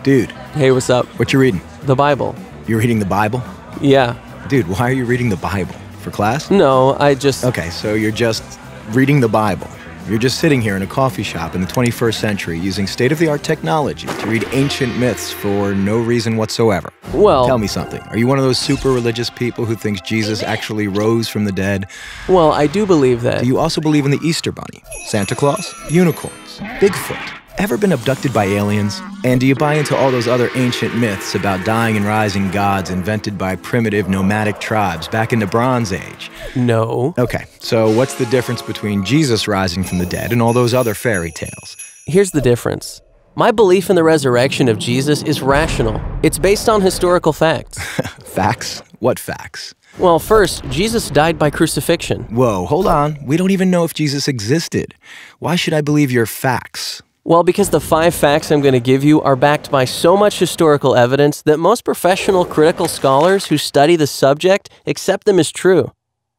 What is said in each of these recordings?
Dude, Hey, what's up? what you reading? The Bible. You're reading the Bible? Yeah. Dude, why are you reading the Bible? For class? No, I just... Okay, so you're just reading the Bible. You're just sitting here in a coffee shop in the 21st century using state-of-the-art technology to read ancient myths for no reason whatsoever. Well... Tell me something. Are you one of those super religious people who thinks Jesus actually rose from the dead? Well, I do believe that. Do you also believe in the Easter Bunny, Santa Claus, unicorns, Bigfoot? Ever been abducted by aliens? And do you buy into all those other ancient myths about dying and rising gods invented by primitive nomadic tribes back in the Bronze Age? No. Okay, so what's the difference between Jesus rising from the dead and all those other fairy tales? Here's the difference. My belief in the resurrection of Jesus is rational. It's based on historical facts. Facts? What facts? Well, first, Jesus died by crucifixion. Whoa, hold on. We don't even know if Jesus existed. Why should I believe your facts? Well, because the 5 facts I'm going to give you are backed by so much historical evidence that most professional critical scholars who study the subject accept them as true.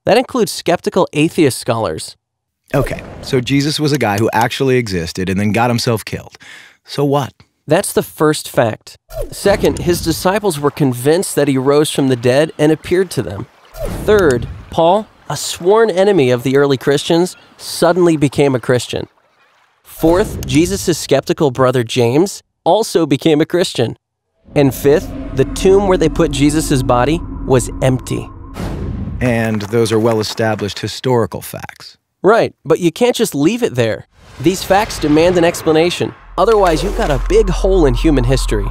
That includes skeptical atheist scholars. Okay, so Jesus was a guy who actually existed and then got himself killed. So what? That's the first fact. Second, his disciples were convinced that he rose from the dead and appeared to them. Third, Paul, a sworn enemy of the early Christians, suddenly became a Christian. Fourth, Jesus' skeptical brother James also became a Christian. And fifth, the tomb where they put Jesus' body was empty. And those are well-established historical facts. Right, but you can't just leave it there. These facts demand an explanation. Otherwise, you've got a big hole in human history.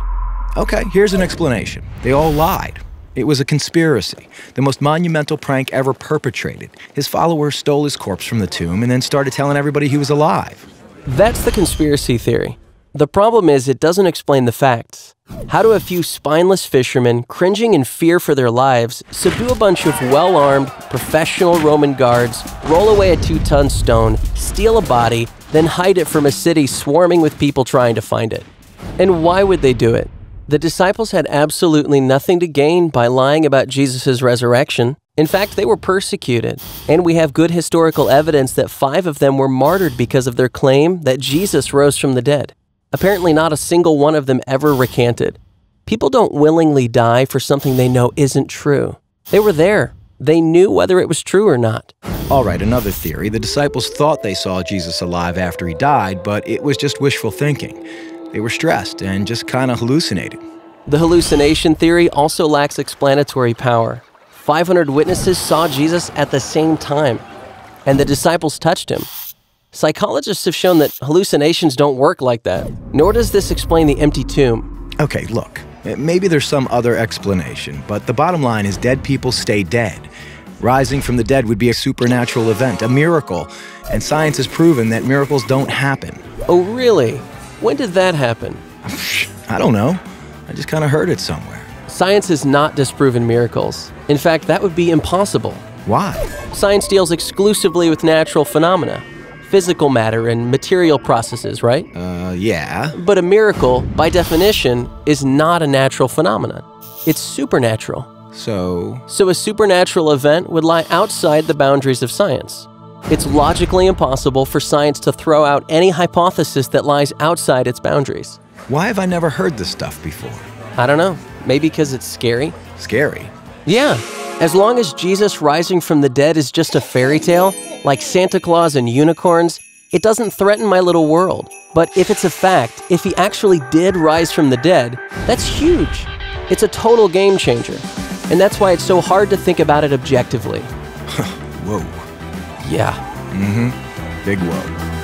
Okay, here's an explanation. They all lied. It was a conspiracy, the most monumental prank ever perpetrated. His followers stole his corpse from the tomb and then started telling everybody he was alive. That's the conspiracy theory. The problem is it doesn't explain the facts. How do a few spineless fishermen, cringing in fear for their lives, subdue a bunch of well-armed, professional Roman guards, roll away a 2-ton stone, steal a body, then hide it from a city swarming with people trying to find it? And why would they do it? The disciples had absolutely nothing to gain by lying about Jesus' resurrection. In fact, they were persecuted, and we have good historical evidence that 5 of them were martyred because of their claim that Jesus rose from the dead. Apparently not a single one of them ever recanted. People don't willingly die for something they know isn't true. They were there. They knew whether it was true or not. All right, another theory. The disciples thought they saw Jesus alive after he died, but it was just wishful thinking. They were stressed and just kind of hallucinated. The hallucination theory also lacks explanatory power. 500 witnesses saw Jesus at the same time, and the disciples touched him. Psychologists have shown that hallucinations don't work like that, nor does this explain the empty tomb. Okay, look, maybe there's some other explanation, but the bottom line is dead people stay dead. Rising from the dead would be a supernatural event, a miracle, and science has proven that miracles don't happen. Oh, really? When did that happen? I don't know. I just kind of heard it somewhere. Science has not disproven miracles. In fact, that would be impossible. Why? Science deals exclusively with natural phenomena, physical matter and material processes, right? Yeah. But a miracle, by definition, is not a natural phenomenon. It's supernatural. So a supernatural event would lie outside the boundaries of science. It's logically impossible for science to throw out any hypothesis that lies outside its boundaries. why have I never heard this stuff before? I don't know. Maybe because it's scary? Scary? Yeah. As long as Jesus rising from the dead is just a fairy tale, like Santa Claus and unicorns, it doesn't threaten my little world. But if it's a fact, if he actually did rise from the dead, that's huge. It's a total game changer. And that's why it's so hard to think about it objectively. Whoa. Yeah. Big whoa.